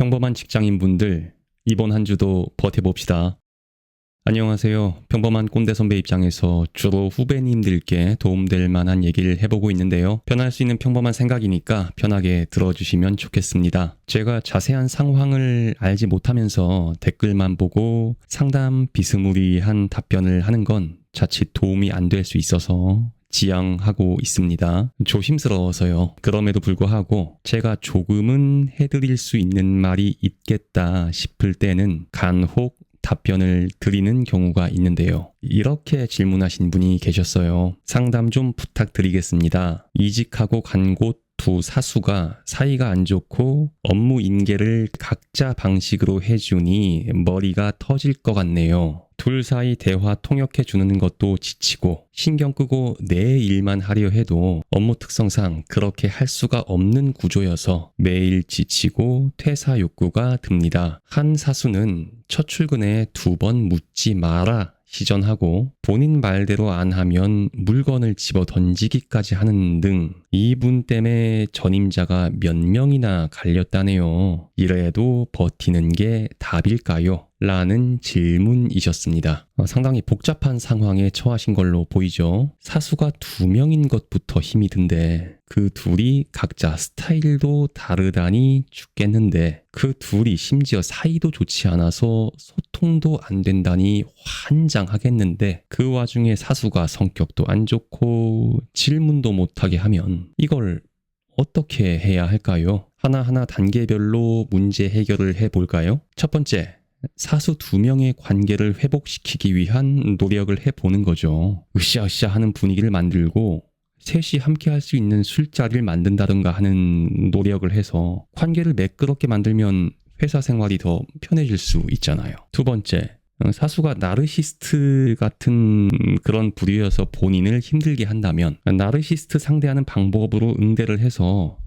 평범한 직장인분들, 이번 한 주도 버텨봅시다. 안녕하세요. 평범한 꼰대 선배 입장에서 주로 후배님들께 도움될 만한 얘기를 해보고 있는데요. 편할 수 있는 평범한 생각이니까 편하게 들어주시면 좋겠습니다. 제가 자세한 상황을 알지 못하면서 댓글만 보고 상담 비스무리한 답변을 하는 건 자칫 도움이 안 될 수 있어서 지양하고 있습니다. 조심스러워서요. 그럼에도 불구하고 제가 조금은 해드릴 수 있는 말이 있겠다 싶을 때는 간혹 답변을 드리는 경우가 있는데요. 이렇게 질문하신 분이 계셨어요. 상담 좀 부탁드리겠습니다. 이직하고 간 곳 두 사수가 사이가 안 좋고 업무 인계를 각자 방식으로 해주니 머리가 터질 것 같네요. 둘 사이 대화 통역해 주는 것도 지치고 신경 끄고 내 일만 하려 해도 업무 특성상 그렇게 할 수가 없는 구조여서 매일 지치고 퇴사 욕구가 듭니다. 한 사수는 첫 출근에 2번 묻지 마라 시전하고 본인 말대로 안 하면 물건을 집어 던지기까지 하는 등 이분 때문에 전임자가 몇 명이나 갈렸다네요. 이래도 버티는 게 답일까요? 라는 질문이셨습니다. 상당히 복잡한 상황에 처하신 걸로 보이죠. 사수가 2명인 것부터 힘이 든데 그 둘이 각자 스타일도 다르다니 죽겠는데 그 둘이 심지어 사이도 좋지 않아서 소통도 안 된다니 환장하겠는데 그 와중에 사수가 성격도 안 좋고 질문도 못하게 하면 이걸 어떻게 해야 할까요? 하나하나 단계별로 문제 해결을 해볼까요? 첫 번째, 사수 2명의 관계를 회복시키기 위한 노력을 해보는 거죠. 으쌰으쌰 하는 분위기를 만들고 셋이 함께 할 수 있는 술자리를 만든다든가 하는 노력을 해서 관계를 매끄럽게 만들면 회사 생활이 더 편해질 수 있잖아요. 두 번째, 사수가 나르시스트 같은 그런 부류여서 본인을 힘들게 한다면 나르시스트 상대하는 방법으로 응대를 해서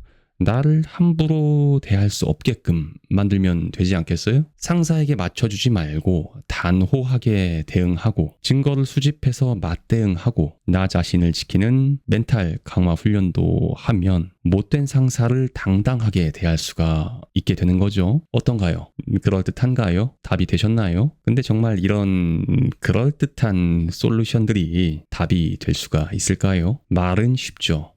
나를 함부로 대할 수 없게끔 만들면 되지 않겠어요? 상사에게 맞춰주지 말고 단호하게 대응하고 증거를 수집해서 맞대응하고 나 자신을 지키는 멘탈 강화 훈련도 하면 못된 상사를 당당하게 대할 수가 있게 되는 거죠. 어떤가요? 그럴듯한가요? 답이 되셨나요? 근데 정말 이런 그럴듯한 솔루션들이 답이 될 수가 있을까요? 말은 쉽죠.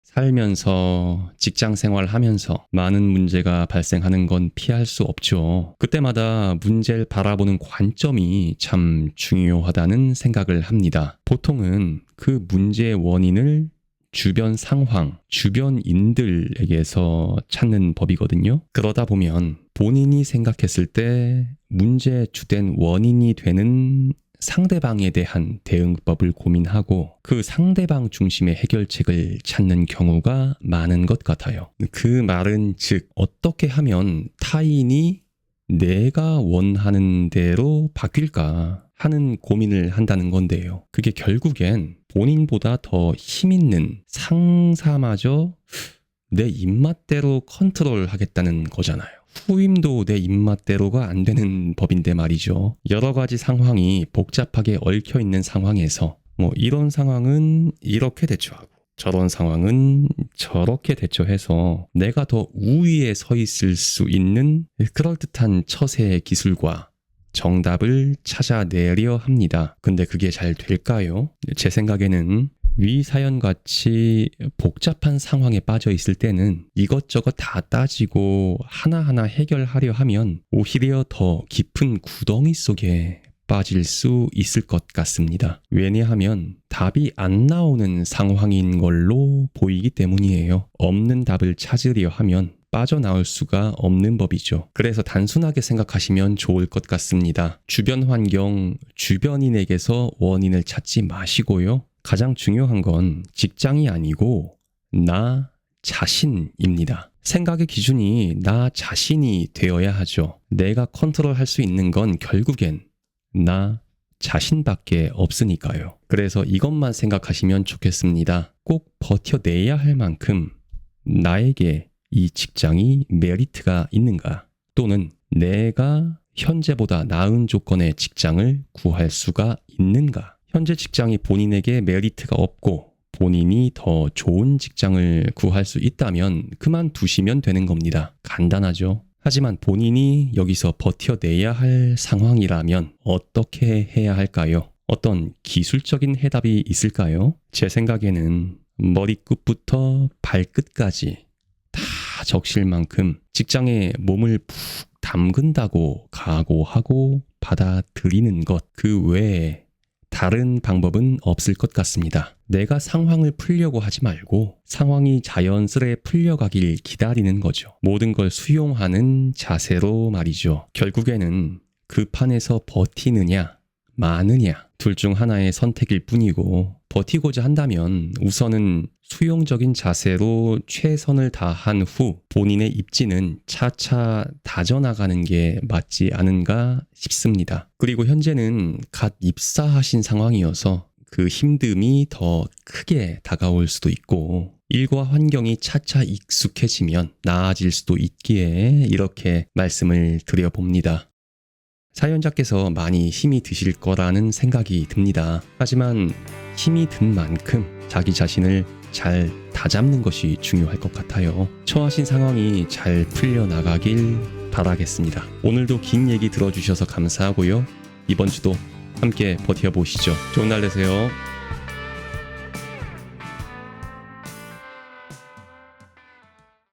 살면서 직장 생활하면서 많은 문제가 발생하는 건 피할 수 없죠. 그때마다 문제를 바라보는 관점이 참 중요하다는 생각을 합니다. 보통은 그 문제의 원인을 주변 상황, 주변인들에게서 찾는 법이거든요. 그러다 보면 본인이 생각했을 때 문제의 주된 원인이 되는 상대방에 대한 대응법을 고민하고 그 상대방 중심의 해결책을 찾는 경우가 많은 것 같아요. 그 말은 즉 어떻게 하면 타인이 내가 원하는 대로 바뀔까 하는 고민을 한다는 건데요. 그게 결국엔 본인보다 더 힘있는 상사마저 내 입맛대로 컨트롤하겠다는 거잖아요. 후임도 내 입맛대로가 안 되는 법인데 말이죠. 여러 가지 상황이 복잡하게 얽혀있는 상황에서 이런 상황은 이렇게 대처하고 저런 상황은 저렇게 대처해서 내가 더 우위에 서 있을 수 있는 그럴듯한 처세의 기술과 정답을 찾아내려 합니다. 근데 그게 잘 될까요? 제 생각에는 위 사연같이 복잡한 상황에 빠져 있을 때는 이것저것 다 따지고 하나하나 해결하려 하면 오히려 더 깊은 구덩이 속에 빠질 수 있을 것 같습니다. 왜냐하면 답이 안 나오는 상황인 걸로 보이기 때문이에요. 없는 답을 찾으려 하면 빠져나올 수가 없는 법이죠. 그래서 단순하게 생각하시면 좋을 것 같습니다. 주변 환경, 주변인에게서 원인을 찾지 마시고요. 가장 중요한 건 직장이 아니고 나 자신입니다. 생각의 기준이 나 자신이 되어야 하죠. 내가 컨트롤할 수 있는 건 결국엔 나 자신밖에 없으니까요. 그래서 이것만 생각하시면 좋겠습니다. 꼭 버텨내야 할 만큼 나에게 이 직장이 메리트가 있는가? 또는 내가 현재보다 나은 조건의 직장을 구할 수가 있는가? 현재 직장이 본인에게 메리트가 없고 본인이 더 좋은 직장을 구할 수 있다면 그만두시면 되는 겁니다. 간단하죠. 하지만 본인이 여기서 버텨내야 할 상황이라면 어떻게 해야 할까요? 어떤 기술적인 해답이 있을까요? 제 생각에는 머리끝부터 발끝까지 다 적실 만큼 직장에 몸을 푹 담근다고 각오하고 받아들이는 것, 그 외에 다른 방법은 없을 것 같습니다. 내가 상황을 풀려고 하지 말고 상황이 자연스레 풀려가길 기다리는 거죠. 모든 걸 수용하는 자세로 말이죠. 결국에는 그 판에서 버티느냐 마느냐 둘 중 하나의 선택일 뿐이고, 버티고자 한다면 우선은 수용적인 자세로 최선을 다한 후 본인의 입지는 차차 다져나가는 게 맞지 않은가 싶습니다. 그리고 현재는 갓 입사하신 상황이어서 그 힘듦이 더 크게 다가올 수도 있고, 일과 환경이 차차 익숙해지면 나아질 수도 있기에 이렇게 말씀을 드려봅니다. 사연자께서 많이 힘이 드실 거라는 생각이 듭니다. 하지만 힘이 든 만큼 자기 자신을 잘 다잡는 것이 중요할 것 같아요. 처하신 상황이 잘 풀려나가길 바라겠습니다. 오늘도 긴 얘기 들어주셔서 감사하고요. 이번 주도 함께 버텨보시죠. 좋은 날 되세요.